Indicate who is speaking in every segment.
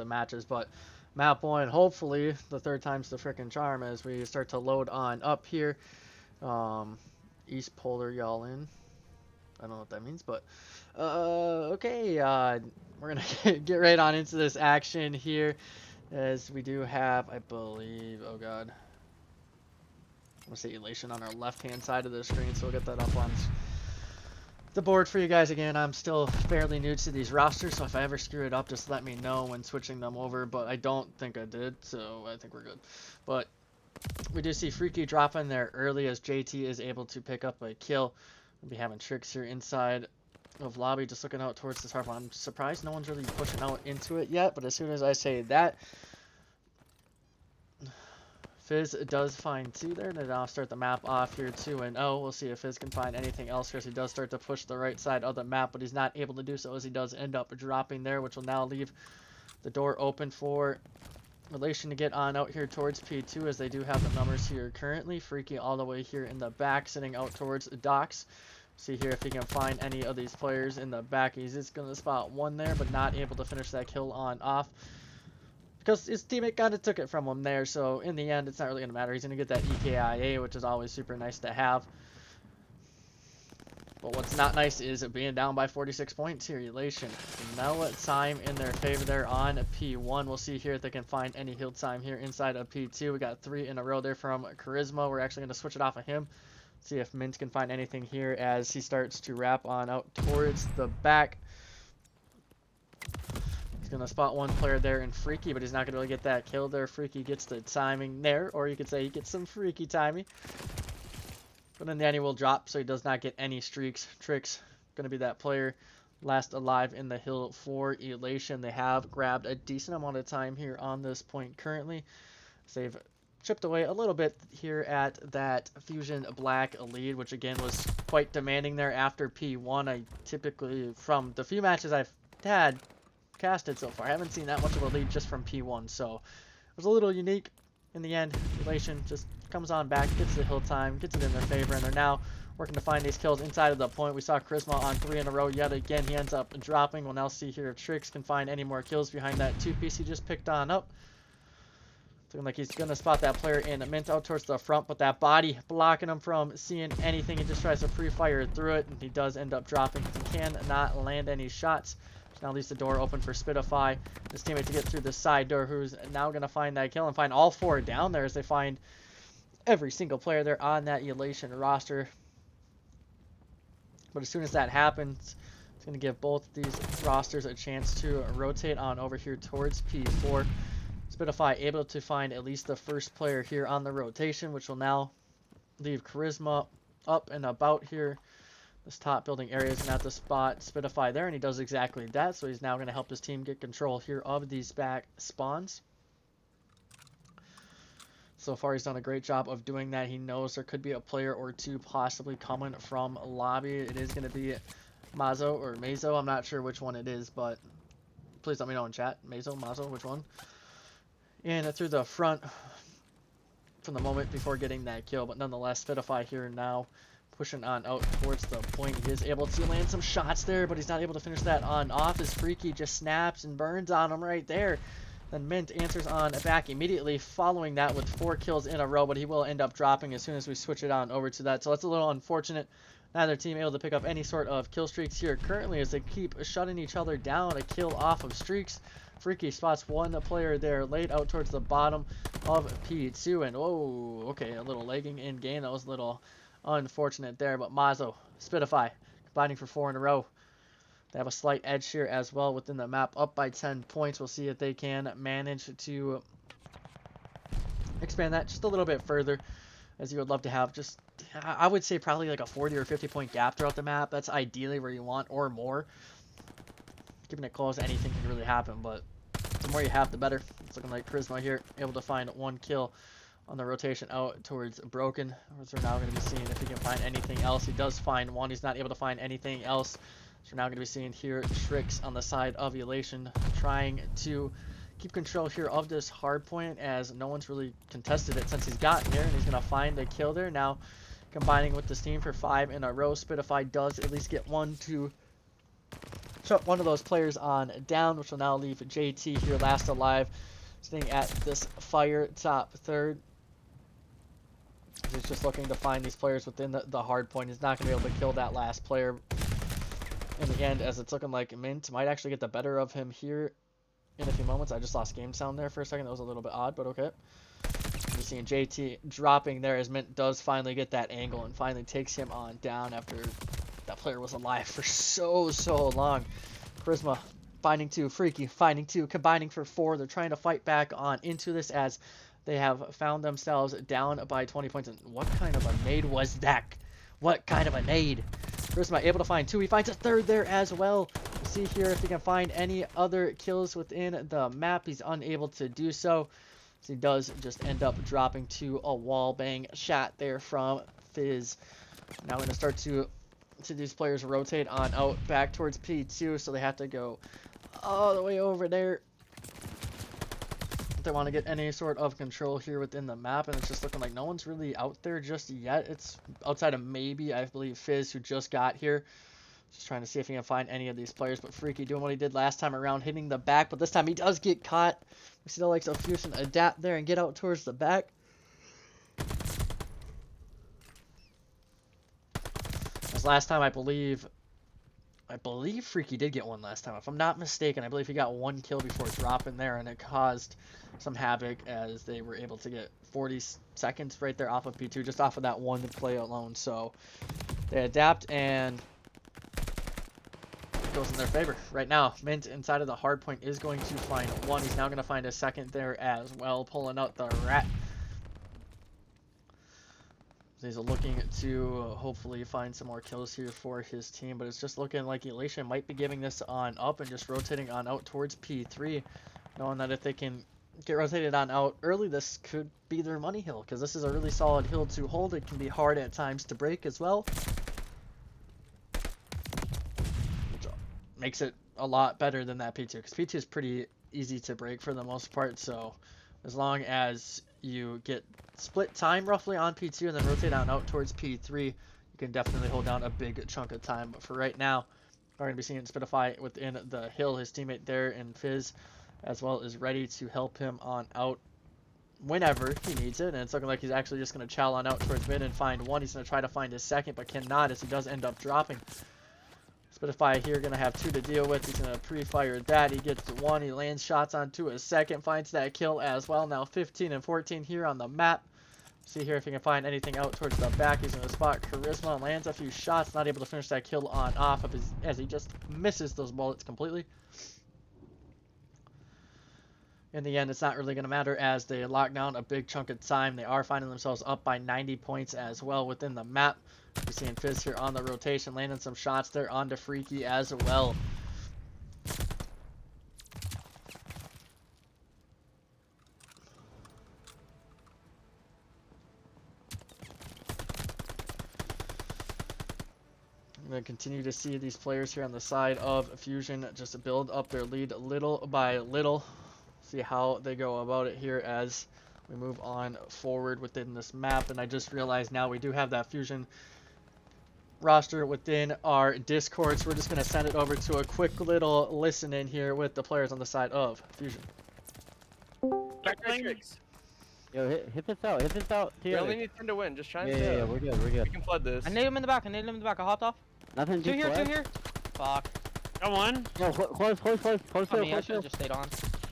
Speaker 1: matches, but map 1, hopefully the third time's the frickin' charm as we start to load on up here. East Polar y'all in. I don't know what that means, but okay, we're gonna get right on into this action here, as we do have, I believe, oh god, I'm gonna say Elation on our left-hand side of the screen, so we'll get that up on the board for you guys. Again, I'm still fairly new to these rosters, so if I ever screw it up, just let me know when switching them over, but I don't think I did, so I think we're good. But we do see Freaky drop in there early as JT is able to pick up a kill. We'll be having Tricks here inside of lobby, just looking out towards this hard one. I'm surprised no one's really pushing out into it yet, but as soon as I say that, Fizz does find 2 there, and I'll start the map off here 2-0. We'll see if Fizz can find anything else here, as he does start to push the right side of the map, but he's not able to do so as he does end up dropping there, which will now leave the door open for Elation to get on out here towards P2, as they do have the numbers here currently. Freaky all the way here in the back, sitting out towards docks. See here if he can find any of these players in the back. He's just going to spot 1 there, but not able to finish that kill on off, because his teammate kind of took it from him there. So in the end, it's not really going to matter. He's going to get that EKIA, which is always super nice to have. But what's not nice is it being down by 46 points here. Elation, no time in their favor there on P1. We'll see here if they can find any heal time here inside of P2. We got 3 in a row there from Charisma. We're actually going to switch it off of him. See if Mint can find anything here as he starts to wrap on out towards the back. He's going to spot 1 player there in Freaky, but he's not going to really get that kill there. Freaky gets the timing there, or you could say he gets some Freaky timing. But in the end, he will drop, so he does not get any streaks. Tricks going to be that player last alive in the hill for Elation. They have grabbed a decent amount of time here on this point currently. So they've chipped away a little bit here at that Fuzion Black lead, which again was quite demanding there after P1. I typically, from the few matches I've had casted so far, I haven't seen that much of a lead just from P1, so it was a little unique. In the end, Elation just comes on back, gets the hill time, gets it in their favor, and they're now working to find these kills inside of the point. We saw Charisma on 3 in a row yet again. He ends up dropping. We'll now see here if Tricks can find any more kills behind that 2-piece he just picked on up. Looking like he's going to spot that player in Mint out towards the front, but that body blocking him from seeing anything. He just tries to pre-fire through it, and he does end up dropping. He cannot land any shots. Which now leaves the door open for Spitify, his teammate, to get through the side door, who's now going to find that kill and find all 4 down there as they find every single player there on that Elation roster. But as soon as that happens, it's going to give both these rosters a chance to rotate on over here towards P4. Spitify able to find at least the first player here on the rotation, which will now leave Charisma up and about here. This top building area is not the spot Spitify there, and he does exactly that. So he's now going to help his team get control here of these back spawns. So far, he's done a great job of doing that. He knows there could be a player or 2 possibly coming from lobby. It is going to be Mazo or Mazo. I'm not sure which one it is, but please let me know in chat. Mazo, which one? And through the front from the moment before getting that kill, but nonetheless, Spitify here now pushing on out towards the point. He is able to land some shots there, but he's not able to finish that on off. His Freaky just snaps and burns on him right there. Then Mint answers on back immediately, following that with 4 kills in a row, but he will end up dropping as soon as we switch it on over to that. So that's a little unfortunate. Neither team able to pick up any sort of kill streaks here currently, as they keep shutting each other down. A kill off of streaks. Freaky spots 1 player there laid out towards the bottom of P2, and oh, okay, a little lagging in game. That was a little unfortunate there, but Mazo, Spitify combining for 4 in a row. They have a slight edge here as well within the map, up by 10 points. We'll see if they can manage to expand that just a little bit further, as you would love to have just, I would say, probably like a 40 or 50 point gap throughout the map. That's ideally where you want, or more. Keeping it close, anything can really happen, but the more you have, the better. It's looking like Charisma here, able to find 1 kill on the rotation out towards Broken. So we're now going to be seeing if he can find anything else. He does find 1. He's not able to find anything else. So we're now going to be seeing here Tricks on the side of Elation, trying to keep control here of this hard point, as no one's really contested it since he's gotten here, and he's going to find a kill there. Now combining with this team for 5 in a row, Spitify does at least get 1 to shut one of those players on down, which will now leave JT here last alive, sitting at this fire top third. He's just looking to find these players within the hard point. He's not going to be able to kill that last player in the end, as it's looking like Mint might actually get the better of him here in a few moments. I just lost game sound there for a second. That was a little bit odd, but okay. You're seeing JT dropping there as Mint does finally get that angle and finally takes him on down after that player was alive for so long. Charisma finding two, Freaky finding two, combining for 4. They're trying to fight back on into this as they have found themselves down by 20 points. And what kind of a nade was that? What kind of a nade? Charisma able to find 2. He finds a 3rd there as well. We'll see here if he can find any other kills within the map. He's unable to do so. So he does just end up dropping to a wall bang shot there from Fizz. Now we're going to start to these players rotate on out back towards P2, so they have to go all the way over there if they want to get any sort of control here within the map. And it's just looking like no one's really out there just yet. It's outside of maybe, I believe, Fizz, who just got here. Just trying to see if he can find any of these players. But Freaky doing what he did last time around, hitting the back. But this time he does get caught. We see the likes of Fuzion adapt there and get out towards the back. As last time, I believe Freaky did get one last time. If I'm not mistaken, I believe he got 1 kill before dropping there, and it caused some havoc as they were able to get 40 seconds right there off of P2, just off of that one play alone. So they adapt, and it goes in their favor. Right now, Mint inside of the hard point is going to find 1. He's now going to find a 2nd there as well, pulling out the rat. He's looking to hopefully find some more kills here for his team, but it's just looking like Elation might be giving this on up and just rotating on out towards P3, knowing that if they can get rotated on out early, this could be their money hill, because this is a really solid hill to hold. It can be hard at times to break as well, which makes it a lot better than that P2, because P2 is pretty easy to break for the most part. So as long as you get split time roughly on P2 and then rotate on out towards P3, you can definitely hold down a big chunk of time. But for right now, we're going to be seeing Spitify within the hill. His teammate there in Fizz as well is ready to help him on out whenever he needs it. And it's looking like he's actually just going to chow on out towards mid and find 1. He's going to try to find his 2nd, but cannot, as he does end up dropping. Spitify here going to have 2 to deal with. He's going to pre-fire that. He gets 1. He lands shots onto his 2nd. Finds that kill as well. Now 15 and 14 here on the map. See here if he can find anything out towards the back. He's going to spot Charisma and lands a few shots. Not able to finish that kill on off of his, as he just misses those bullets completely. In the end, it's not really going to matter as they lock down a big chunk of time. They are finding themselves up by 90 points as well within the map. You're seeing Fizz here on the rotation, landing some shots there onto Freaky as well. I'm going to continue to see these players here on the side of Fuzion just build up their lead little by little. See how they go about it here as we move on forward within this map. And I just realized now we do have that Fuzion roster within our Discord, so we're just going to send it over to a quick little listen in here with the players on the side of Fuzion.
Speaker 2: Yo, hit this out, hit this out.
Speaker 3: We only need 10 to win, just try and
Speaker 2: yeah, we're good, we're good.
Speaker 3: We can flood this.
Speaker 4: I need him in the back, I hopped off.
Speaker 2: Nothing,
Speaker 4: 2 here, 2 here. Fuck.
Speaker 5: Got 1.
Speaker 2: Yo, close,
Speaker 4: I should've just stayed on.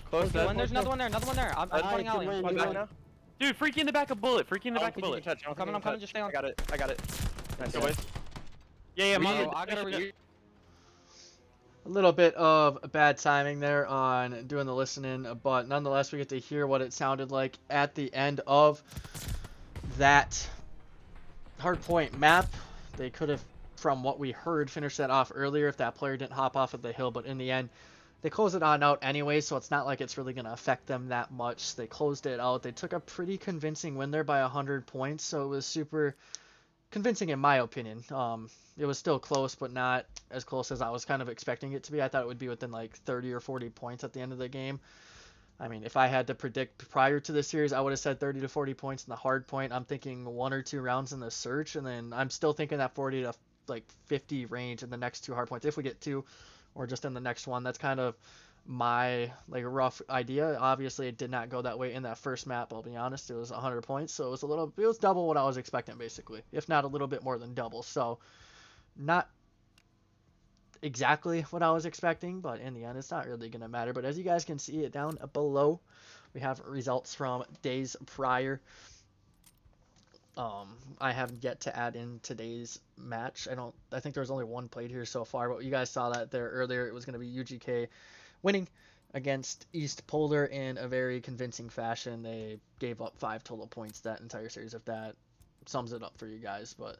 Speaker 3: Close that.
Speaker 4: There's another one there, I'm playing alley.
Speaker 3: One back now.
Speaker 5: Dude, freaky in the back of bullet, freaky in the back of bullet.
Speaker 4: I'm coming, just stay on.
Speaker 3: I got it. Nice.
Speaker 5: Go boys. Yeah,
Speaker 4: I gotta
Speaker 1: A little bit of bad timing there on doing the listening, but nonetheless we get to hear what it sounded like at the end of that hardpoint map. They could have, from what we heard, finished that off earlier if that player didn't hop off of the hill, but in the end they closed it on out anyway, so it's not like it's really going to affect them that much. They closed it out. They took a pretty convincing win there by 100 points, so it was super convincing in my opinion. It was still close, but not as close as I was kind of expecting it to be. I thought it would be within like 30 or 40 points at the end of the game. I mean, if I had to predict prior to the series, I would have said 30 to 40 points in the hard point. I'm thinking 1 or 2 rounds in the search, and then I'm still thinking that 40 to like 50 range in the next 2 hard points. If we get 2, or just in the next one. That's kind of my like rough idea. Obviously, it did not go that way in that first map. I'll be honest, it was 100 points, so it was double what I was expecting, basically, if not a little bit more than double. So not exactly what I was expecting, but in the end, it's not really gonna matter. But as you guys can see it down below, we have results from days prior. I have yet to add in today's match. I think there was only one played here so far, but you guys saw that there earlier. It was going to be UGK winning against East Polar in a very convincing fashion. They gave up 5 total points that entire series, if that sums it up for you guys. But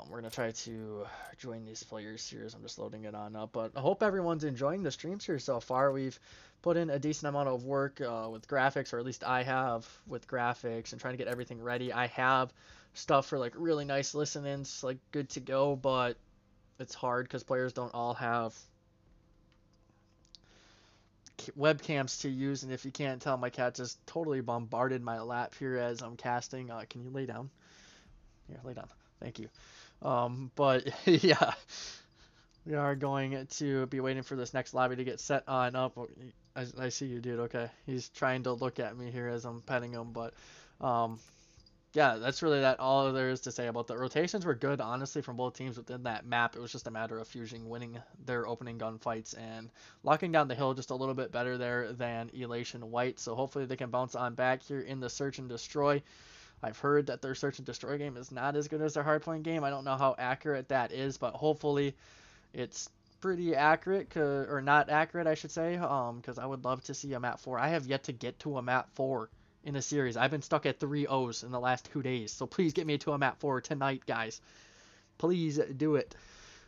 Speaker 1: we're going to try to join these players here as I'm just loading it on up. But I hope everyone's enjoying the streams here so far. We've put in a decent amount of work with graphics, or at least I have with graphics, and trying to get everything ready. I have stuff for like really nice listen-ins, like good to go, but it's hard because players don't all have webcams to use. And if you can't tell, my cat just totally bombarded my lap here as I'm casting. Can you lay down? Here, lay down. Thank you. But yeah, we are going to be waiting for this next lobby to get set on up. I see you, dude. Okay, he's trying to look at me here as I'm petting him, but yeah, that's really all there is to say about the rotations. Were good, honestly, from both teams within that map. It was just a matter of Fuzion winning their opening gunfights and locking down the hill just a little bit better there than Elation White. So hopefully they can bounce on back here in the search and destroy. I've heard that their search and destroy game is not as good as their hardpoint game. I don't know how accurate that is, but hopefully it's pretty accurate, or not accurate, I should say, because I would love to see a map 4. I have yet to get to a map 4 in the series. I've been stuck at 3 O's in the last 2 days, so please get me to a map 4 tonight, guys. Please do it.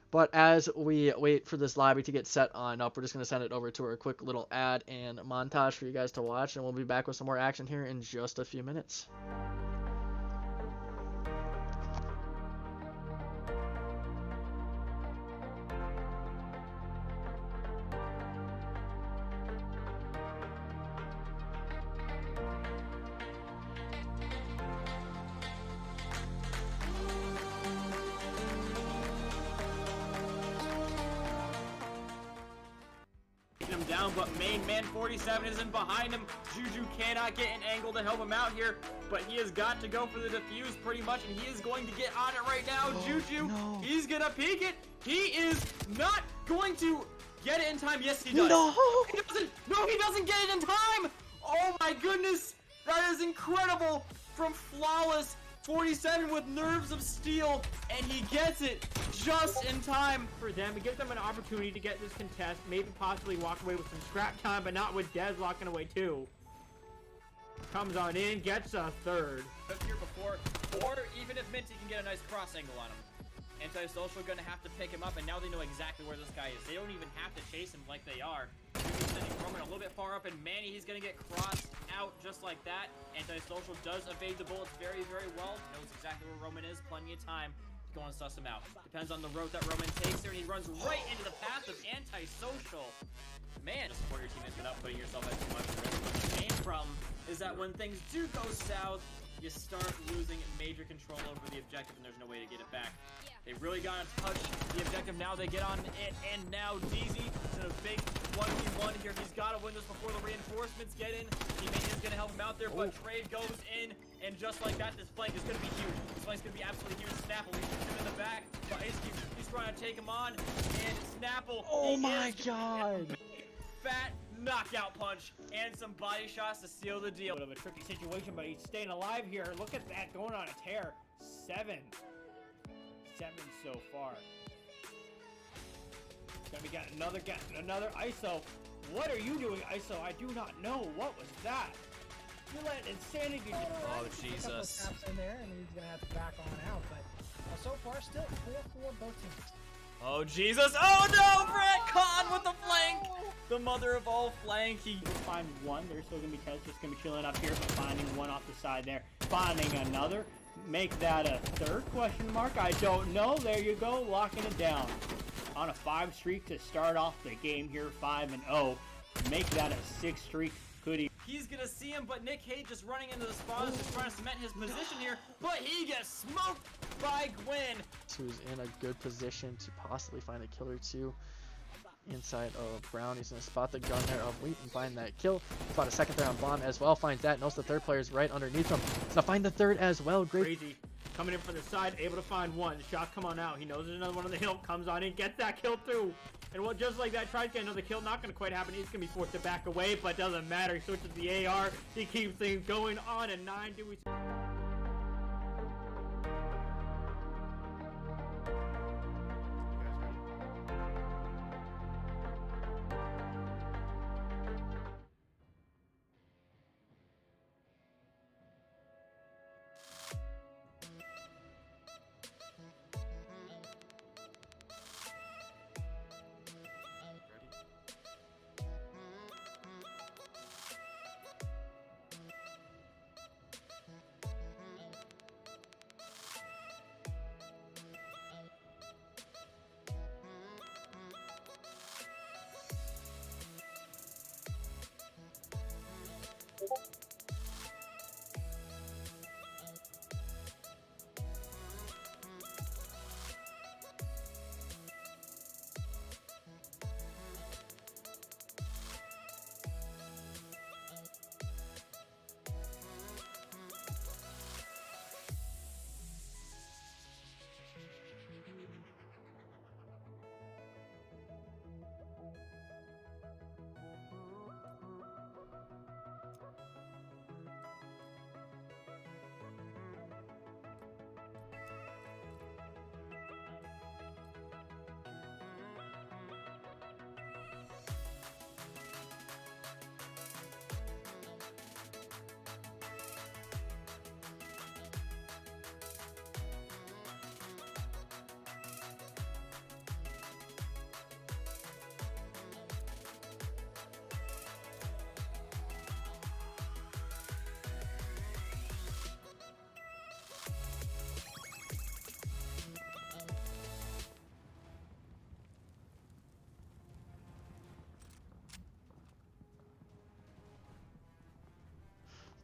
Speaker 1: But as we wait for this lobby to get set on up, we're just going to send it over to our quick little ad and montage for you guys to watch, and we'll be back with some more action here in just a few minutes.
Speaker 6: Him down, but main man 47 isn't behind him. Juju cannot get an angle to help him out here, but he has got to go for the defuse pretty much, and he is going to get on it right now. Juju, he's gonna peek it. He is not going to get it in time. Yes, he does.
Speaker 1: No,
Speaker 6: he doesn't. No, he doesn't get it in time. Oh my goodness, that is incredible from Flawless. 47 with nerves of steel, and he gets it just in time for them. It gives them an opportunity to get this contest, maybe possibly walk away with some scrap time, but not with Dez walking away too. Comes on in, gets a third.
Speaker 7: Here before, or even if Minty can get a nice cross angle on him. Antisocial gonna have to pick him up, and now they know exactly where this guy is. They don't even have to chase him like they are. He's sending Roman a little bit far up, and Manny, he's gonna get crossed out just like that. Antisocial does evade the bullets very, very well. Knows exactly where Roman is. Plenty of time to go and suss him out. Depends on the road that Roman takes there, and he runs right into the path of Antisocial. Man, just support your teammates without putting yourself at too much risk. But the main problem is that when things do go south, you start losing major control over the objective, and there's no way to get it back. They really got to touch the objective. Now they get on it, and now DZ is in a big 1v1 here. He's got to win this before the reinforcements get in. Teammate is going to help him out there, but Trade goes in, and just like that, this flank is going to be huge. This flank's going to be absolutely huge. Snapple, he shoots him in the back, but Ice Cube, he's trying to take him on, and Snapple.
Speaker 1: Oh my god.
Speaker 6: Fat knockout punch and some body shots to seal the deal.
Speaker 8: Bit of a tricky situation, but he's staying alive here. Look at that, going on a tear. 7 so far. Then we got another ISO. What are you doing, ISO? I do not know. What was that? You let insanity.
Speaker 6: Oh Jesus!
Speaker 9: In there, and he's gonna have to back on out. But so far, still 4-4 both teams.
Speaker 6: Oh Jesus! Oh no! Brett Kahn with the flank! The mother of all flank. He
Speaker 8: will find one. There's still gonna be Tez just gonna be chilling up here, but finding one off the side there. Finding another. Make that a third question mark? I don't know. There you go, locking it down. On a 5 streak to start off the game here, 5-0. Make that a 6 streak. Could he?
Speaker 6: He's gonna see him, but Nick Haight just running into the spot, just trying to cement his position here, but he gets smoked by Gwyn.
Speaker 1: Who's in a good position to possibly find a killer too. inside of Brown. He's going to spot the gun there of Wheat and find that kill. Spot a second there on Bomb as well. Finds that. Knows the third player is right underneath him. He's going to find the third as well. Great.
Speaker 8: Crazy. Coming in from the side, able to find one. The shot come on out. He knows there's another one on the hill. Comes on in, gets that kill too. And what, just like that, tries to get another kill. Not going to quite happen. He's going to be forced to back away, but doesn't matter. He switches the AR. He keeps things going on. And 9 do we...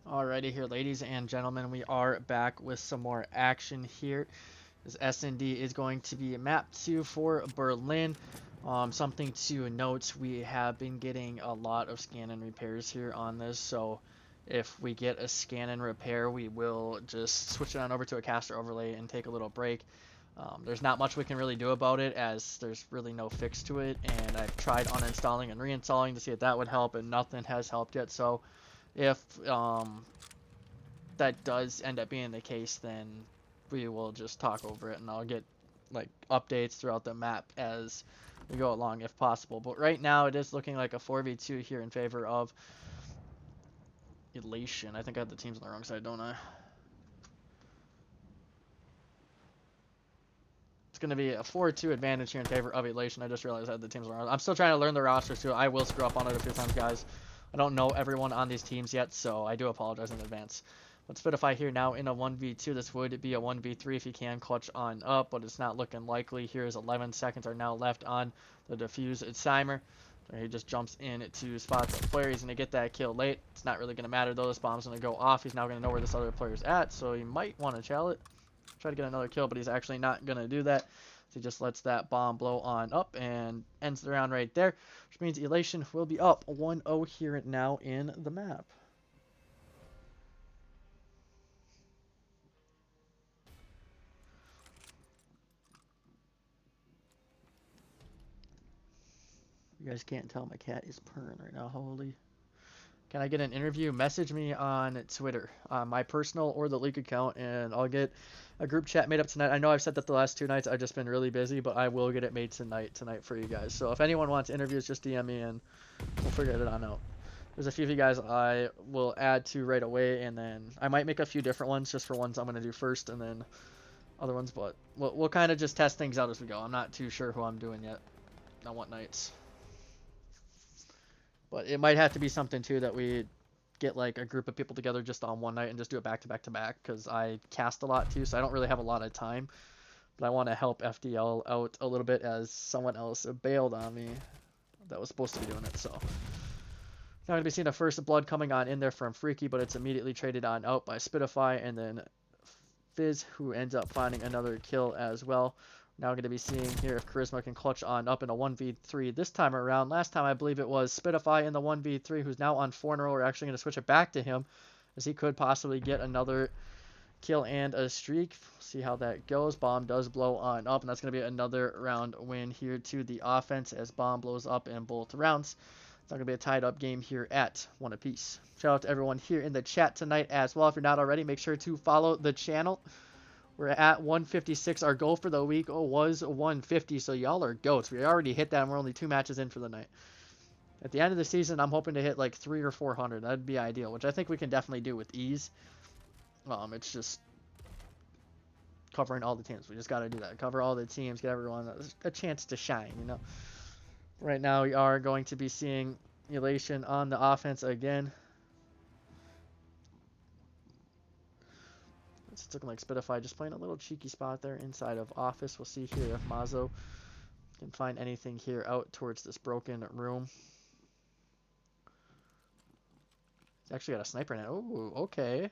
Speaker 1: Alrighty here, ladies and gentlemen, we are back with some more action here. This S&D is going to be map 2 for Berlin. Something to note, we have been getting a lot of scan and repairs here on this, so if we get a scan and repair, we will just switch it on over to a caster overlay and take a little break. There's not much we can really do about it, as there's really no fix to it, and I've tried uninstalling and reinstalling to see if that would help, and nothing has helped yet. So if that does end up being the case, then we will just talk over it, and I'll get like updates throughout the map as we go along if possible. But right now it is looking like a 4v2 here in favor of Elation. I think I have the teams on the wrong side, don't I? It's going to be a 4-2 advantage here in favor of Elation. I just realized I had the teams on the wrong. I'm still trying to learn the rosters too. I will screw up on it a few times, guys. I don't know everyone on these teams yet, so I do apologize in advance. Let's Spitify here now in a 1v2. This would be a 1v3 if he can clutch on up, but it's not looking likely. Here's 11 seconds are now left on the defuse timer. He just jumps in to spot the player. He's going to get that kill late. It's not really going to matter though. This bomb's going to go off. He's now going to know where this other player's at, so he might want to challenge it. Try to get another kill, but he's actually not going to do that. So he just lets that bomb blow on up and ends the round right there, which means Elation will be up 1-0 here now in the map. You guys can't tell my cat is purring right now. Holy. Can I get an interview? Message me on Twitter, my personal or the league account, and I'll get a group chat made up tonight. I know I've said that the last 2 nights. I've just been really busy, but I will get it made tonight for you guys. So if anyone wants interviews, just DM me and we'll figure it on out. There's a few of you guys I will add to right away, and then I might make a few different ones just for ones I'm going to do first, and then other ones, but we'll kind of just test things out as we go. I'm not too sure who I'm doing yet on what nights. But it might have to be something too that we get like a group of people together just on one night and just do it back to back to back, because I cast a lot too, so I don't really have a lot of time. But I want to help FDL out a little bit, as someone else bailed on me that was supposed to be doing it. So now going to be seeing a first blood coming on in there from Freaky, but it's immediately traded on out by Spitify, and then Fizz, who ends up finding another kill as well Now we're going to be seeing here if Charisma can clutch on up in a 1v3 this time around. Last time I believe it was Spitify in the 1v3 who's now on 4-0. We're actually going to switch it back to him as he could possibly get another kill and a streak. See how that goes. Bomb does blow on up, and that's going to be another round win here to the offense as Bomb blows up in both rounds. It's not going to be a tied up game here at 1 apiece. Shout out to everyone here in the chat tonight as well. If you're not already, make sure to follow the channel. We're at 156. Our goal for the week was 150, so y'all are goats. We already hit that, and we're only 2 matches in for the night. At the end of the season, I'm hoping to hit like 300 or 400. That'd be ideal, which I think we can definitely do with ease. It's just covering all the teams. We just got to do that. Cover all the teams, get everyone a chance to shine, you know. Right now, we are going to be seeing Elation on the offense again. It's looking like Spitify just playing a little cheeky spot there inside of office. We'll see here if Mazo can find anything here out towards this broken room. He's actually got a sniper now. Oh, okay.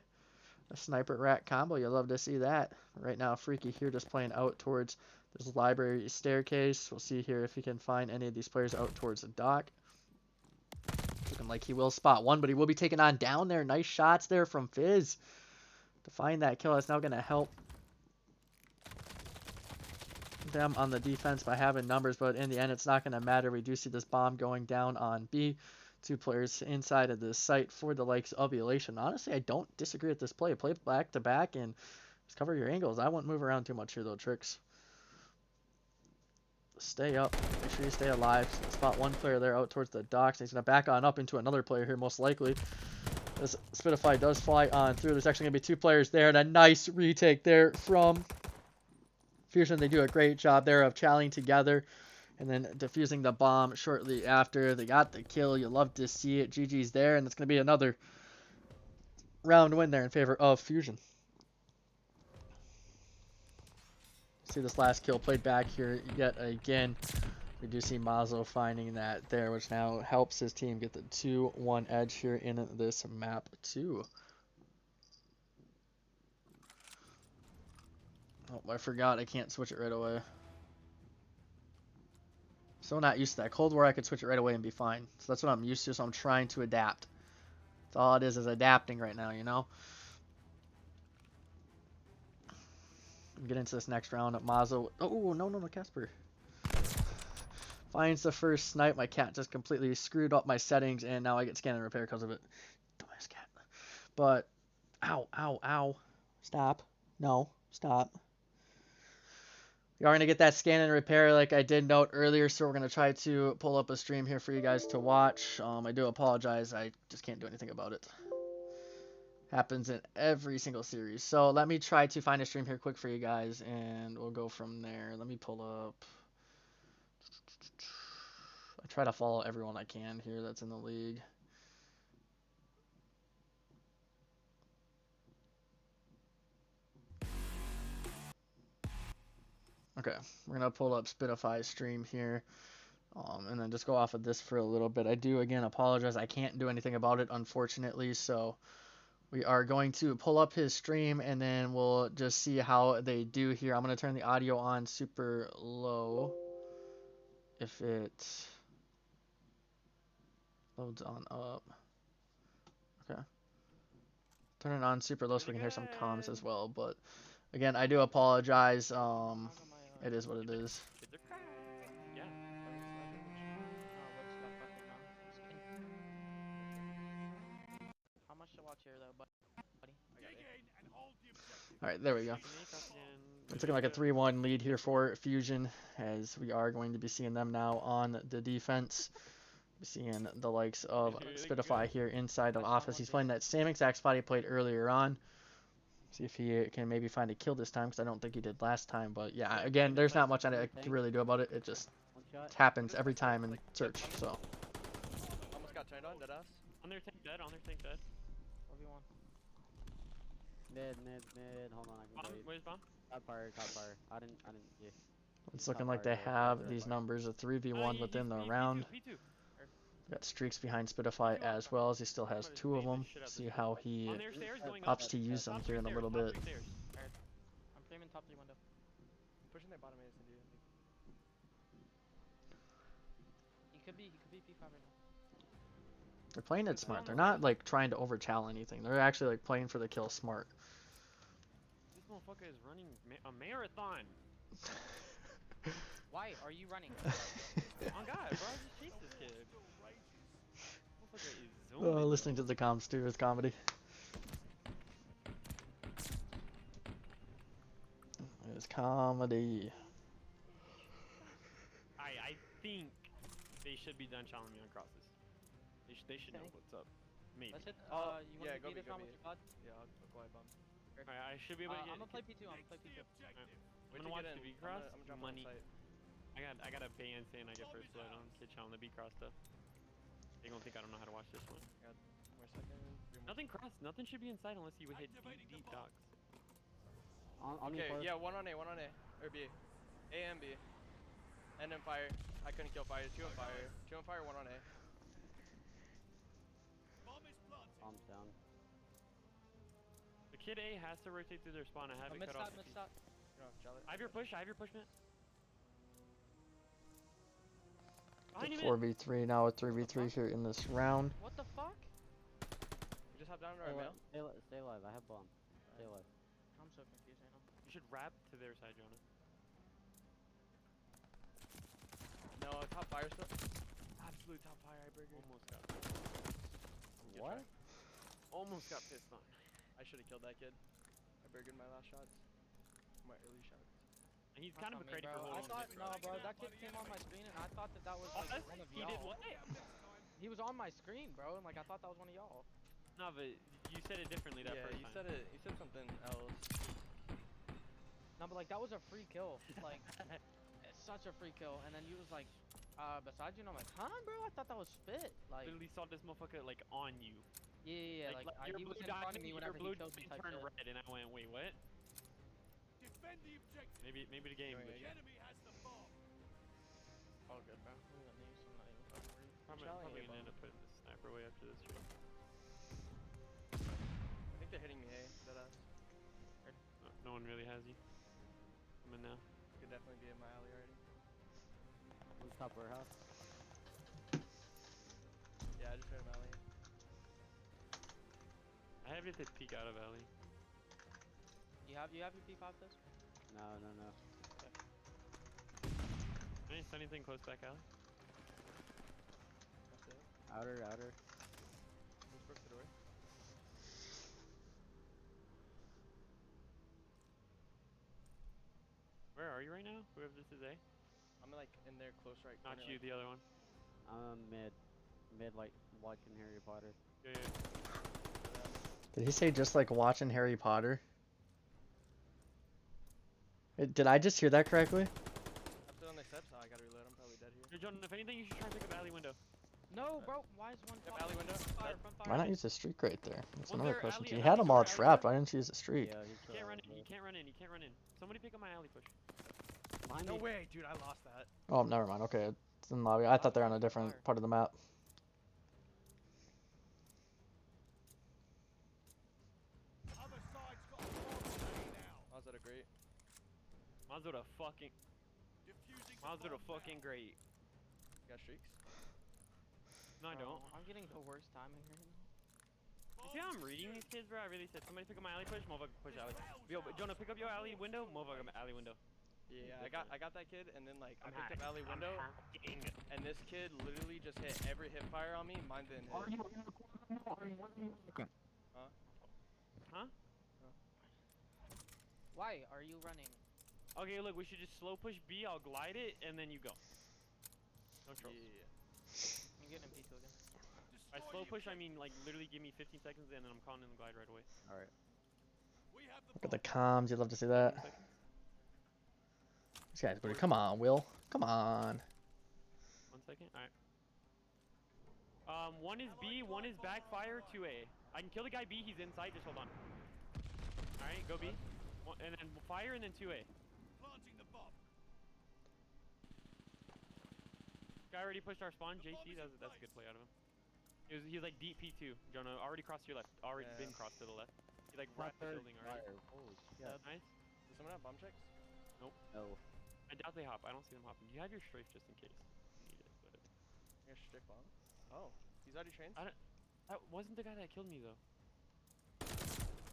Speaker 1: A sniper rat combo. You love to see that. Right now, Freaky here just playing out towards this library staircase. We'll see here if he can find any of these players out towards the dock. Looking like he will spot one, but he will be taken on down there. Nice shots there from Fizz to find that kill. That's now going to help them on the defense by having numbers, but in the end, it's not going to matter. We do see this bomb going down on B. 2 players inside of the site for the likes of Elation. Honestly, I don't disagree with this play. Play back to back and just cover your angles. I wouldn't move around too much here, though, Tricks. Stay up. Make sure you stay alive. Spot one player there out towards the docks. He's going to back on up into another player here, most likely. As Spitify does fly on through. There's actually going to be 2 players there, and a nice retake there from Fuzion. They do a great job there of challying together and then defusing the bomb shortly after. They got the kill. You love to see it. GG's there, and it's going to be another round win there in favor of Fuzion. See this last kill played back here yet again. We do see Mazo finding that there, which now helps his team get the 2-1 edge here in this map too. Oh, I forgot I can't switch it right away. So not used to that. Cold War, I could switch it right away and be fine. So that's what I'm used to, so I'm trying to adapt. That's all it is adapting right now, you know? Get into this next round at Mazo. Oh, no, Casper. Finds the first snipe. My cat just completely screwed up my settings, and now I get scan and repair because of it. Dumbass cat. But, ow. Stop. No, stop. We are going to get that scan and repair like I did note earlier, so we're going to try to pull up a stream here for you guys to watch. I do apologize. I just can't do anything about it. Happens in every single series. So let me try to find a stream here quick for you guys, and we'll go from there. Let me pull up. I try to follow everyone I can here that's in the league. Okay, we're going to pull up Spitify's stream here, and then just go off of this for a little bit. I do, again, apologize. I can't do anything about it, unfortunately, so we are going to pull up his stream, and then we'll just see how they do here. I'm going to turn the audio on super low if it loads on up. Okay. Turn it on super low so we can hear some comms as well, but again, I do apologize. It is what it is.
Speaker 5: Yeah.
Speaker 4: How much to watch here, though, buddy?
Speaker 1: Alright, there we go. It's looking like a 3-1 lead here for Fuzion, as we are going to be seeing them now on the defense. Seeing the likes of Spitify here inside of office. He's playing that same exact spot he played earlier on. See if he can maybe find a kill this time, because I don't think he did last time. But yeah, again, there's not much I can really do about it. It just happens every time in search. So.
Speaker 3: Almost got turned on, deadass.
Speaker 5: On their tank dead, on their tank dead.
Speaker 4: 1v1.
Speaker 2: Mid. Hold on, I can wait.
Speaker 5: Where's bomb?
Speaker 2: Top fire. I didn't, yeah.
Speaker 1: It's looking like they have these numbers, a 3v1 within the round.
Speaker 5: P2.
Speaker 1: Got streaks behind Spitify as well, as he still has 2 of them. See how he opts to use them here in a little bit.
Speaker 4: I'm framing top 3 window.
Speaker 3: I'm pushing their bottom A's into you.
Speaker 4: could be P5 right now.
Speaker 1: They're playing it smart. They're not like trying to overchallenge anything. They're actually like playing for the kill smart.
Speaker 5: This motherfucker is running a marathon.
Speaker 4: Why are you running?
Speaker 5: Oh god, bro, I just chased this kid. Motherfucker is zooming.
Speaker 1: Oh, listening to the comms too is comedy. It's comedy.
Speaker 5: I think they should be done challenging me on crosses. They should know
Speaker 4: Okay.
Speaker 5: what's up. Maybe.
Speaker 4: Let's hit.
Speaker 3: Oh,
Speaker 4: You
Speaker 3: yeah,
Speaker 4: want
Speaker 3: go
Speaker 4: to
Speaker 3: B,
Speaker 4: beat us
Speaker 3: go
Speaker 4: on
Speaker 3: B.
Speaker 4: with your god?
Speaker 3: Yeah, I'll go ahead, bomb.
Speaker 5: Alright, I should be able to get.
Speaker 4: I'm gonna play P2. I'm gonna play P2.
Speaker 5: I'm gonna watch the B cross.
Speaker 3: I'm gonna drop
Speaker 5: Money.
Speaker 3: on site.
Speaker 5: I got a ban saying I get first blood on kid challenge the B cross stuff. They gonna think I don't know how to watch this one.
Speaker 3: Got 1 more second. 3 more.
Speaker 5: Nothing cross. Nothing should be inside unless you would hit deep docks.
Speaker 2: On me
Speaker 3: Okay,
Speaker 2: first.
Speaker 3: yeah, one on A, or B. A and B. And then fire. I couldn't kill fire. 2 on fire. 2 on fire, 1 on A.
Speaker 2: Bomb's down.
Speaker 5: The kid A has to rotate through their spawn. I have it
Speaker 4: Mid
Speaker 5: cut off.
Speaker 4: stop, mid stop.
Speaker 3: No, Jolly.
Speaker 5: I have your push. Man. Behind you,
Speaker 1: 4v3 now, a 3v3 here in this round.
Speaker 4: What the fuck?
Speaker 3: We just hop down to
Speaker 2: Stay
Speaker 3: our
Speaker 2: alive.
Speaker 3: mail.
Speaker 2: Stay alive. I have bomb. Stay alive.
Speaker 4: I'm so confused right now.
Speaker 5: You should wrap to their side, Jonah.
Speaker 3: No, top fire still. Absolute top fire, I burger.
Speaker 5: Almost got.
Speaker 2: What?
Speaker 5: Almost got pissed on.
Speaker 3: I should have killed that kid. I burgered my last shots. My early shots.
Speaker 5: And he's
Speaker 4: That's
Speaker 5: kind of
Speaker 4: not
Speaker 5: a
Speaker 4: me,
Speaker 5: credit
Speaker 4: bro.
Speaker 5: for
Speaker 4: I
Speaker 5: holding
Speaker 4: thought
Speaker 5: it.
Speaker 4: no, bro. That kid came on my screen and I thought that was like one of
Speaker 5: He
Speaker 4: y'all.
Speaker 5: did what?
Speaker 4: He was on my screen, bro, and like I thought that was one of y'all.
Speaker 5: No, but you said it differently that
Speaker 3: Yeah,
Speaker 5: first
Speaker 3: you
Speaker 5: time.
Speaker 3: said it. You said something else.
Speaker 4: No, but like that was a free kill. Like it's such a free kill. And then you was like, beside you, and I'm like, huh, bro? I thought that was spit. Like,
Speaker 5: Literally saw this motherfucker like on you.
Speaker 4: yeah. Like
Speaker 5: your
Speaker 4: he was
Speaker 5: blue
Speaker 4: in front
Speaker 5: dot-
Speaker 4: of me
Speaker 5: your
Speaker 4: whenever
Speaker 5: blue
Speaker 4: he killed me.
Speaker 5: dot
Speaker 4: Type
Speaker 5: turned
Speaker 4: shit.
Speaker 5: red, and I went, wait, what? Maybe the game.
Speaker 3: Going
Speaker 5: glitched.
Speaker 3: again.
Speaker 4: All good, bro. I'm not even fucking worried.
Speaker 5: Probably
Speaker 3: Charlie,
Speaker 5: gonna end up putting the sniper away after this trade.
Speaker 3: I think they're hitting me, hey, deadass.
Speaker 5: No one really has you. I'm in now.
Speaker 3: Could definitely be in my alley already.
Speaker 2: Who's top warehouse?
Speaker 3: Yeah, I just heard him alley.
Speaker 5: I have it to peek out of alley.
Speaker 4: You have your P5 this?
Speaker 2: No.
Speaker 5: Anything close back alley?
Speaker 3: That's it.
Speaker 2: Outer.
Speaker 3: Who's broke the door?
Speaker 5: Where are you right now? Whoever this is, eh?
Speaker 3: I'm like in there close right
Speaker 5: Not
Speaker 3: corner,
Speaker 5: you, the other one.
Speaker 2: Mid. Mid like watching Harry Potter.
Speaker 5: Yeah.
Speaker 1: Did he say just like watching Harry Potter? Did I just hear that correctly?
Speaker 3: I'm still on the steps. Oh, I gotta reload. I'm probably dead here.
Speaker 5: Hey, Jordan, if anything, you should try and pick up alley window.
Speaker 4: No, bro. Why is one
Speaker 3: Yep,
Speaker 4: front
Speaker 3: alley window.
Speaker 4: fire?
Speaker 3: Dead.
Speaker 4: Front
Speaker 1: Why
Speaker 4: fire.
Speaker 1: not use a streak right there? That's
Speaker 5: Was
Speaker 1: another
Speaker 5: there
Speaker 1: question.
Speaker 5: alley-
Speaker 1: You
Speaker 5: alley
Speaker 1: had them all
Speaker 5: door, alley
Speaker 1: trapped.
Speaker 5: door?
Speaker 1: Why didn't you use a streak?
Speaker 2: Yeah,
Speaker 5: You can't run in. You can't run in. Somebody pick up my alley push.
Speaker 2: Behind
Speaker 3: No
Speaker 2: me.
Speaker 3: way, dude. I lost that.
Speaker 1: Oh, never mind. Okay, it's in lobby. I thought they're on a different
Speaker 4: Fire.
Speaker 1: part of the map.
Speaker 3: I was at a great.
Speaker 5: Mazda fucking. Mazda fucking great.
Speaker 3: You got streaks?
Speaker 5: No, I don't.
Speaker 4: I'm getting the worst timing right now.
Speaker 5: You see how I'm reading these kids, bro? I really said somebody pick up my alley push, motherfucker push alley. Yo, Jonah, pick up your alley window, motherfucker alley window.
Speaker 3: Yeah, I got that kid, and then like I picked up alley window, and this kid literally just hit every hip fire on me. Mine didn't hit.
Speaker 5: Huh?
Speaker 4: Why are you running?
Speaker 5: Okay, look, we should just slow push B. I'll glide it, and then you go. No trolls.
Speaker 3: Yeah.
Speaker 4: I'm getting P2 again.
Speaker 5: By slow push, I mean like literally give me 15 seconds, and then I'm calling in the glide right away.
Speaker 2: Alright.
Speaker 1: Look at the comms. You'd love to see that.
Speaker 5: 15 seconds.
Speaker 1: These guys, buddy. Come on, Will. Come on.
Speaker 5: 1 second. All right. One is B, one is backfire, 2A. I can kill the guy B. He's inside. Just hold on. All right, go B. And then fire, and then 2A. Guy already pushed our spawn. JC. That's a good play out of him. He was like deep P2. Jonah already crossed to your left. Already been crossed to the left. He like wrapped the building already.
Speaker 2: Holy shit.
Speaker 5: Nice.
Speaker 3: Does someone have bomb checks?
Speaker 2: No.
Speaker 5: I doubt they hop. I don't see them hopping. You have your strafe just in case. You need it, but
Speaker 3: Your stick bomb? Oh, he's already trained?
Speaker 5: That wasn't the guy that killed me though.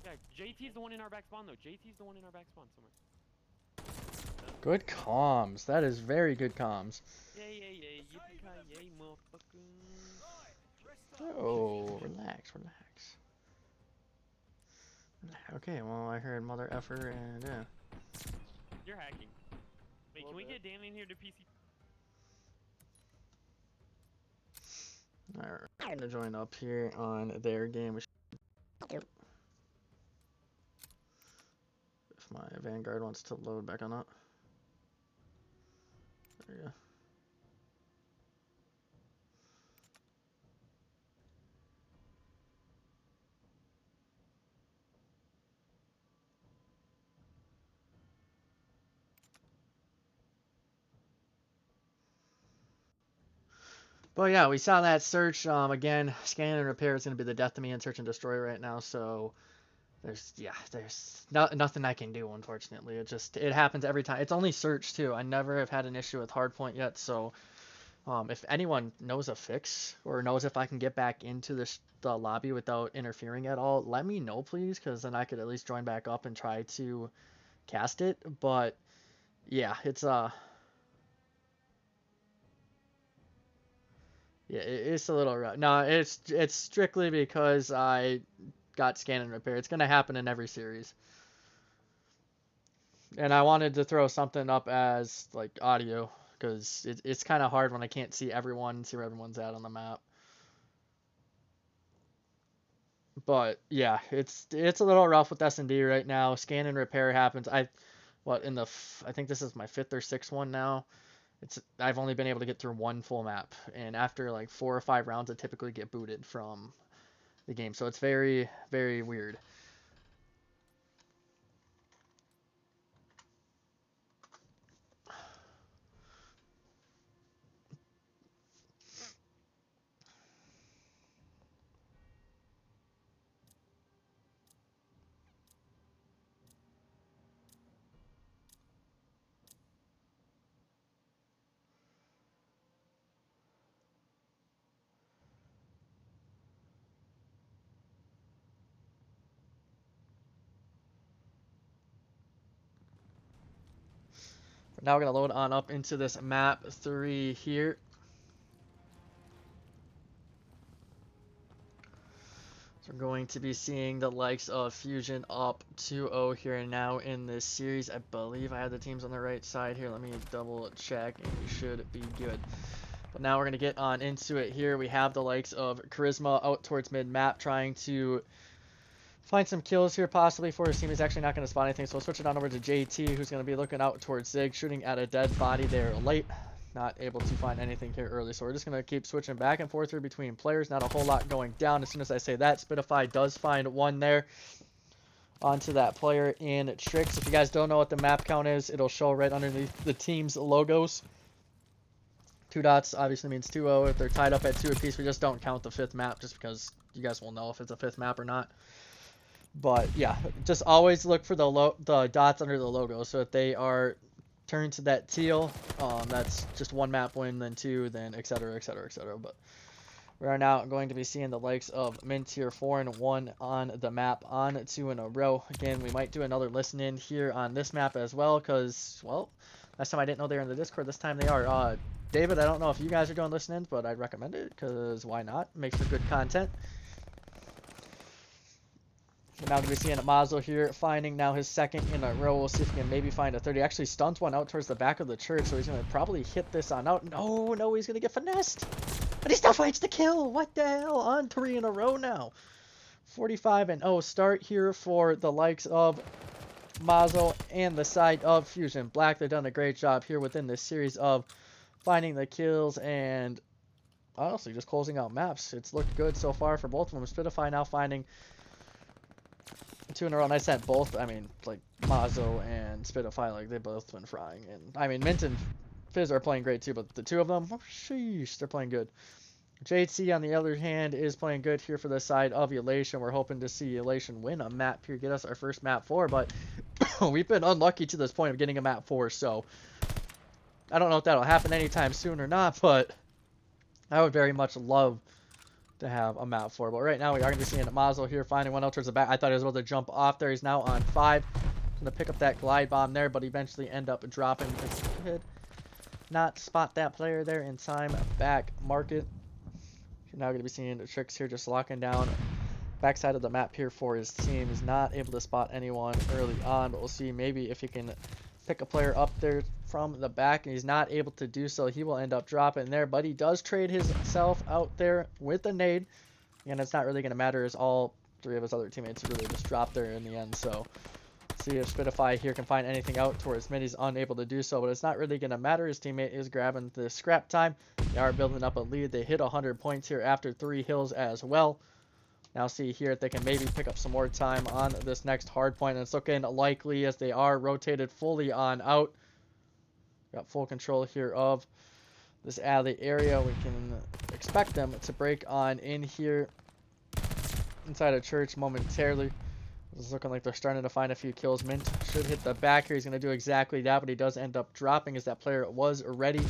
Speaker 5: Yeah, JT's the one in our back spawn though. JT's the one in our back spawn somewhere.
Speaker 1: Good comms. That is very good comms.
Speaker 5: Yay, yippee-ki-yay, motherfuckers.
Speaker 1: Oh, relax. Okay, well, I heard mother effer and yeah.
Speaker 5: You're hacking. Wait, can we get Dan in here to PC?
Speaker 1: Alright, I'm gonna join up here on their game. If my Vanguard wants to load back on up. There you go. But yeah, we saw that search. Again, scan and repair is going to be the death of me in search and destroy right now. So there's nothing I can do, unfortunately. It happens every time. It's only search too. I never have had an issue with hardpoint yet. So if anyone knows a fix or knows if I can get back into the lobby without interfering at all, let me know, please, because then I could at least join back up and try to cast it. But yeah, yeah, it's a little rough. No, it's strictly because I got scan and repair. It's gonna happen in every series. And I wanted to throw something up as like audio because it's kind of hard when I can't see everyone, see where everyone's at on the map. But yeah, it's a little rough with S&D right now. Scan and repair happens. I think this is my 5th or 6th one now. I've only been able to get through one full map, and after like 4 or 5 rounds, I typically get booted from the game. So it's very, very weird. Now we're gonna load on up into this map 3 here. So we're going to be seeing the likes of Fuzion up 2-0 here and now in this series. I believe I have the teams on the right side here. Let me double check, and we should be good. But now we're going to get on into it here. We have the likes of Charisma out towards mid-map trying to find some kills here possibly for his team. He's actually not going to spot anything, so we'll switch it on over to JT, who's going to be looking out towards Zig, shooting at a dead body there late. Not able to find anything here early, so we're just going to keep switching back and forth here between players. Not a whole lot going down. As soon as I say that, Spitify does find one there onto that player in Tricks. If you guys don't know what the map count is, it'll show right underneath the team's logos. 2 dots obviously means 2-0. If they're tied up at 2 apiece, we just don't count the 5th map just because you guys will know if it's a 5th map or not. But yeah, just always look for the dots under the logo. So if they are turned to that teal, that's just 1 map win, then 2, then etc, etc, etc. But we are now going to be seeing the likes of Mint Tier 4 and 1 on the map on 2 in a row. Again, we might do another listen in here on this map as well because, well, last time I didn't know they were in the Discord. This time they are. David, I don't know if you guys are doing listen-ins, but I'd recommend it because why not? Makes for good content. Now we're seeing Mazo here, finding now his 2nd in a row. We'll see if he can maybe find a 30. Actually stuns one out towards the back of the church, so he's going to probably hit this on out. No, he's going to get finessed. But he still finds the kill. What the hell? On 3 in a row now. 45-0 start here for the likes of Mazo and the side of Fuzion. Black, they've done a great job here within this series of finding the kills and honestly just closing out maps. It's looked good so far for both of them. Spitify now finding 2 in a row, and I said both. I mean, like Mazo and Spitify, like they both been frying. And I mean, Mint and Fizz are playing great too, but the 2 of them, oh, sheesh, they're playing good. JT, on the other hand, is playing good here for the side of Elation. We're hoping to see Elation win a map here, get us our first map 4, but we've been unlucky to this point of getting a map 4, so I don't know if that'll happen anytime soon or not, but I would very much love to have a map 4, but right now we are going to be seeing Mazel here finding one out towards the back. I thought he was able to jump off there. He's now on 5. Going to pick up that glide bomb there, but eventually end up dropping because he could not spot that player there in time. Back market. You're now going to be seeing the Tricks here just locking down backside of the map here for his team. He's not able to spot anyone early on, but we'll see maybe if he can pick a player up there from the back, and he's not able to do so. He will end up dropping there, but he does trade himself out there with a nade, and it's not really going to matter as all 3 of his other teammates really just dropped there in the end. So see if Spitify here can find anything out towards mid. He's unable to do so, but it's not really going to matter. His teammate is grabbing the scrap time. They are building up a lead. They hit 100 points here after 3 hills as well. Now see here if they can maybe pick up some more time on this next hard point. And it's looking likely as they are rotated fully on out. Got full control here of this alley area. We can expect them to break on in here inside of church momentarily. It's looking like they're starting to find a few kills. Mint should hit the back here. He's going to do exactly that, but he does end up dropping as that player was ready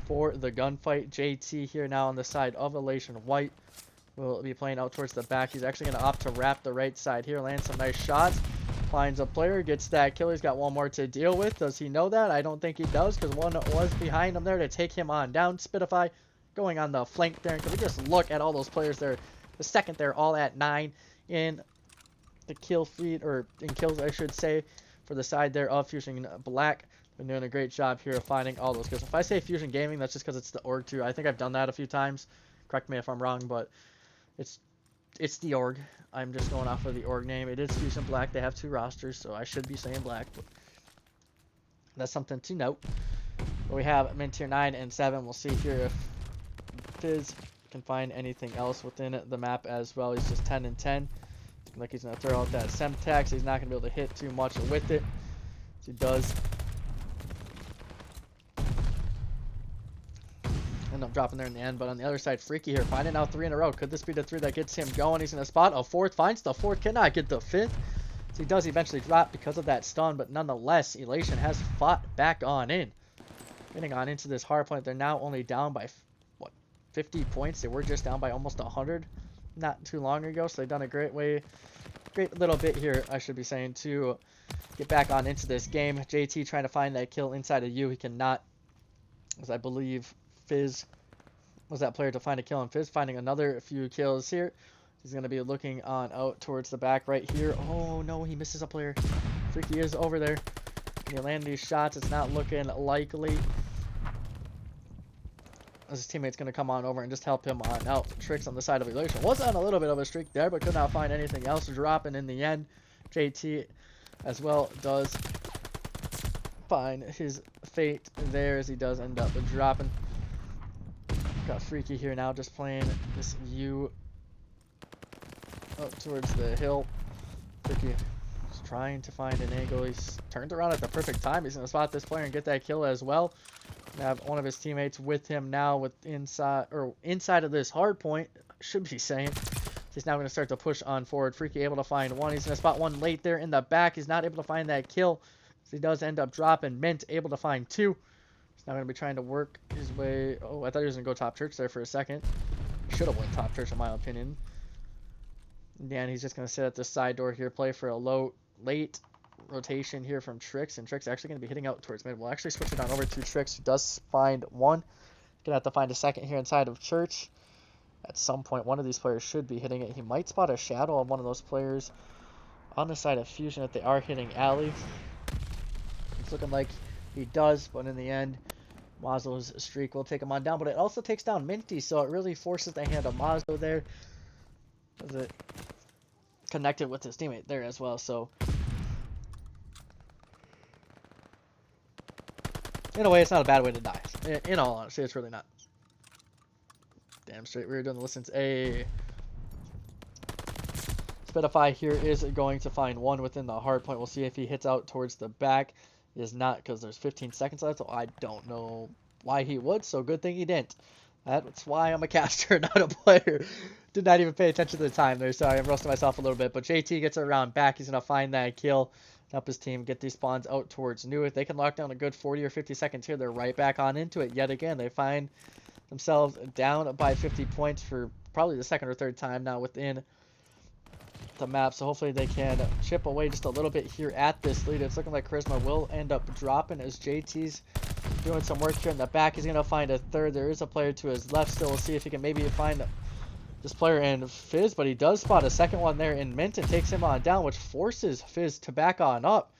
Speaker 1: for the gunfight. JT here now on the side of Elation White will be playing out towards the back. He's actually going to opt to wrap the right side here. Lands some nice shots. Finds a player. Gets that kill. He's got one more to deal with. Does he know that? I don't think he does because one was behind him there to take him on down. Spitify going on the flank there. Can we just look at all those players there? The second they're all at 9 in the kill feed, or in kills I should say, for the side there of Fuzion Black. Been doing a great job here of finding all those kills. If I say Fuzion Gaming, that's just because it's the org too. I think I've done that a few times. Correct me if I'm wrong, but it's the org. I'm just going off of the org name. It is Fuzion Black. They have 2 rosters, so I should be saying Black. But that's something to note. But we have Mint tier 9 and 7. We'll see here if Fizz can find anything else within the map as well. He's just 10 and 10. Looking like he's going to throw out that Semtex. He's not going to be able to hit too much with it. He does end up dropping there in the end, but on the other side, Freaky here finding out 3 in a row. Could this be the 3 that gets him going? He's in a spot. A 4th finds the 4th, cannot get the 5th. So he does eventually drop because of that stun, but nonetheless, Elation has fought back on in. Getting on into this hard point. They're now only down by, what, 50 points? They were just down by almost 100 not too long ago, so they've done a great little bit here, I should be saying, to get back on into this game. JT trying to find that kill inside of you. He cannot, as I believe Fizz was that player to find a kill, and Fizz finding another few kills here. He's going to be looking on out towards the back right here. Oh no, he misses a player. Freaky is over there. Can he land these shots? It's not looking likely. As his teammate's going to come on over and just help him on out. Tricks on the side of Elation. Was on a little bit of a streak there, but could not find anything else. Dropping in the end. JT as well does find his fate there as he does end up dropping. Got Freaky here now just playing this U up towards the hill. Freaky is trying to find an angle. He's turned around at the perfect time. He's going to spot this player and get that kill as well. Have one of his teammates with him now with inside of this hard point, should be saying. He's now going to start to push on forward. Freaky able to find one. He's going to spot one late there in the back. He's not able to find that kill. So he does end up dropping. Mint able to find 2. He's now going to be trying to work his way. Oh, I thought he was going to go top church there for a second. Should have went top church in my opinion. And he's just going to sit at the side door here, play for a late rotation here from Tricks, and Tricks actually going to be hitting out towards mid. We'll actually switch it on over to Tricks, who does find one. Gonna have to find a second here inside of church. At some point, one of these players should be hitting it. He might spot a shadow of one of those players on the side of Fuzion if they are hitting alley. It's looking like he does, but in the end, Mazo's streak will take him on down. But it also takes down Minty, so it really forces the hand of Mazo there, as it connected with his teammate there as well. So in a way, it's not a bad way to die. In all honesty, it's really not. Damn straight, we were doing the listens. Spitify here is going to find one within the hard point. We'll see if he hits out towards the back. He is not, because there's 15 seconds left, so I don't know why he would, so good thing he didn't. That's why I'm a caster, not a player. Did not even pay attention to the time there. Sorry, I'm roasting myself a little bit. But JT gets around back. He's going to find that kill. Help his team get these spawns out towards new. If they can lock down a good 40 or 50 seconds here, they're right back on into it. Yet again, they find themselves down by 50 points for probably the second or third time now within the map. So hopefully they can chip away just a little bit here at this lead. It's looking like Charisma will end up dropping as JT's doing some work here in the back. He's going to find a third. There is a player to his left still. We'll see if he can maybe find this player in Fizz, but he does spot a second one there in Mint and takes him on down, which forces Fizz to back on up.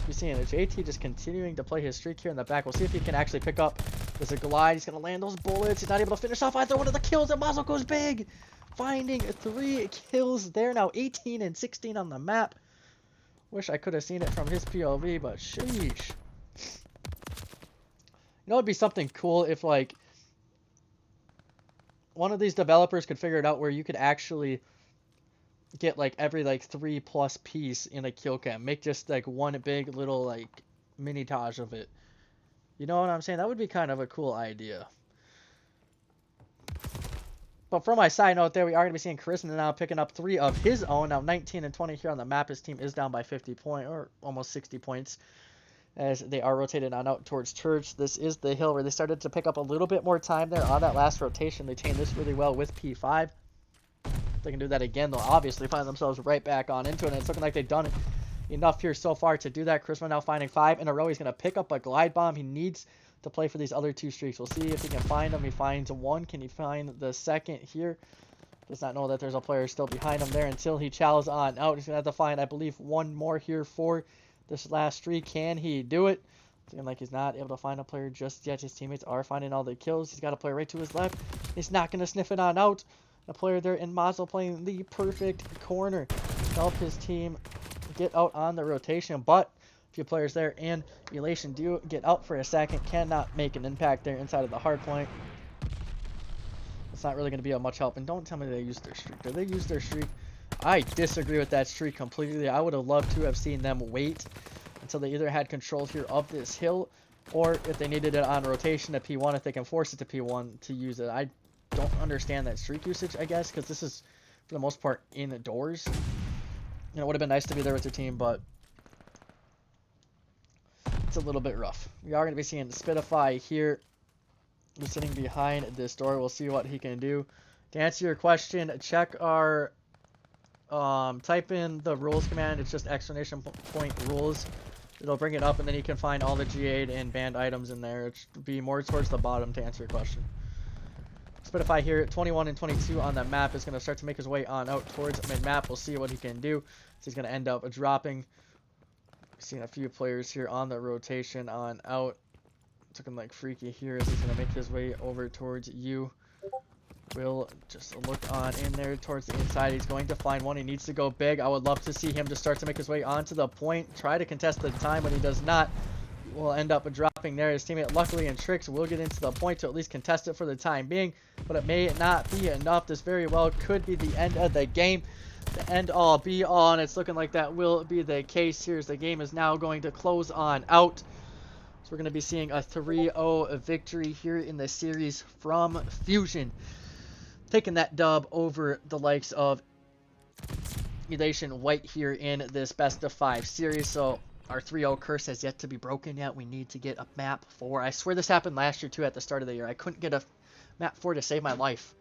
Speaker 1: We're seeing JT just continuing to play his streak here in the back. We'll see if he can actually pick up. There's a glide. He's going to land those bullets. He's not able to finish off either one of the kills, and Mazel goes big, finding 3 kills there. Now 18 and 16 on the map. Wish I could have seen it from his POV, but sheesh. You know, it'd be something cool if, like, one of these developers could figure it out where you could actually get, like, every, like, 3+ piece in a kill cam. Make just, like, one big little, like, mini-tage of it. You know what I'm saying? That would be kind of a cool idea. But for my side note there, we are going to be seeing Charisma now picking up 3 of his own. Now 19 and 20 here on the map. His team is down by 50 points, or almost 60 points, as they are rotated on out towards Church. This is the hill where they started to pick up a little bit more time there on that last rotation. They tamed this really well with P5. If they can do that again, they'll obviously find themselves right back on into it, and it's looking like they've done enough here so far to do that. Charisma now finding 5 in a row. He's going to pick up a glide bomb. He needs to play for these other 2 streaks. We'll see if he can find them. He finds 1. Can he find the second here? Does not know that there's a player still behind him there until he chows on out. He's going to have to find, I believe, 1 more here for this last streak. Can he do it? Looking like he's not able to find a player just yet. His teammates are finding all the kills. He's got a player right to his left. He's not going to sniff it on out. A player there in Mazel playing the perfect corner to help his team get out on the rotation, but a few players there and Elation do get out for a second. Cannot make an impact there inside of the hard point. It's not really going to be of much help, and don't tell me they used their streak. Did they use their streak? I disagree with that streak completely. I would have loved to have seen them wait until they either had control here of this hill, or if they needed it on rotation to P1, if they can force it to P1 to use it. I don't understand that streak usage, I guess, because this is for the most part indoors. You know, it would have been nice to be there with your team, but it's a little bit rough. We are going to be seeing Spitify here. He's sitting behind this door. We'll see what he can do. To answer your question, check our type in the rules command. It's just exclamation point rules. It'll bring it up, and then you can find all the G8 and banned items in there. It should be more towards the bottom to answer your question. Spitify here, 21 and 22 on that map, is going to start to make his way on out towards mid-map. We'll see what he can do. So he's going to end up dropping. Seeing a few players here on the rotation on out. It's looking like Freaky here as he's going to make his way over towards you. Will just look on in there towards the inside. He's going to find one. He needs to go big. I would love to see him just start to make his way onto the point. Try to contest the time, but he does not. Will end up dropping there. His teammate, luckily in Tricks, will get into the point to at least contest it for the time being, but it may not be enough. This very well could be the end of the game. The end all be all, and it's looking like that will be the case here as the game is now going to close on out. So we're going to be seeing a 3-0 victory here in the series from Fuzion, taking that dub over the likes of Elation White here in this best of 5 series. So our 3-0 curse has yet to be broken yet. We need to get a map 4. I swear this happened last year too at the start of the year. I couldn't get a map 4 to save my life.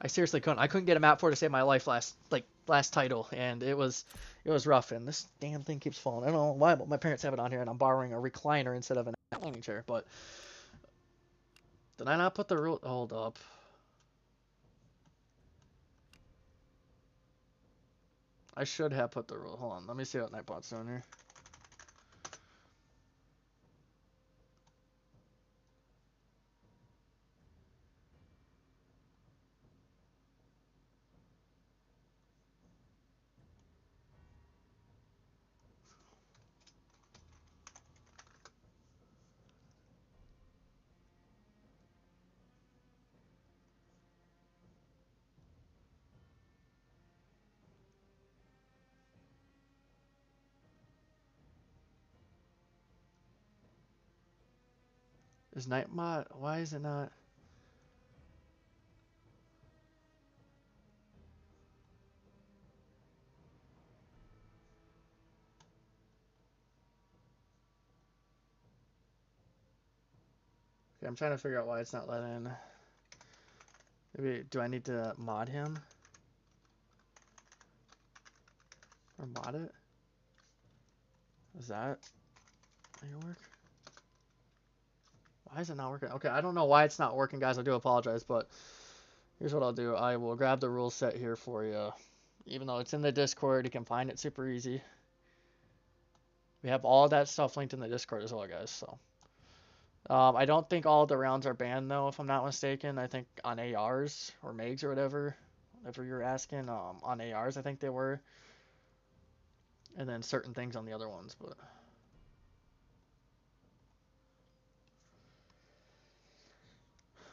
Speaker 1: I seriously couldn't. I couldn't get a map 4 to save my life last title, and it was rough. And this damn thing keeps falling. I don't know why, but my parents have it on here, and I'm borrowing a recliner instead of an dining chair. But did I not put the rule? Hold up. I should have put the rule. Hold on. Let me see what Nightbot's doing here. Is Nightbot? Why is it not? Okay, I'm trying to figure out why it's not letting. Maybe, do I need to mod him? Or mod it? Is that gonna work? Why is it not working? Okay, I don't know why it's not working, guys. I do apologize, but here's what I'll do. I will grab the rule set here for you. Even though it's in the Discord, you can find it super easy. We have all that stuff linked in the Discord as well, guys. So, I don't think all the rounds are banned though, if I'm not mistaken. I think on ARs or MIGs or whatever you're asking, on ARs I think they were, and then certain things on the other ones, but.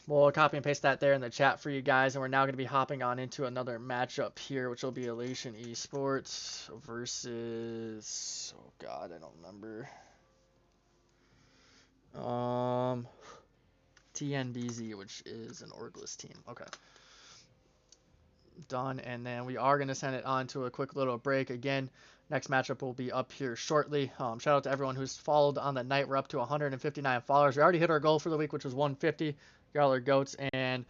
Speaker 1: We'll copy and paste that there in the chat for you guys, and we're now going to be hopping on into another matchup here, which will be Elation Esports versus, oh god, I don't remember. TNBZ, which is an orgless team. Okay. Done, and then we are going to send it on to a quick little break. Again, next matchup will be up here shortly. Shout out to everyone who's followed on the night. We're up to 159 followers. We already hit our goal for the week, which was 150. Y'all are goats, and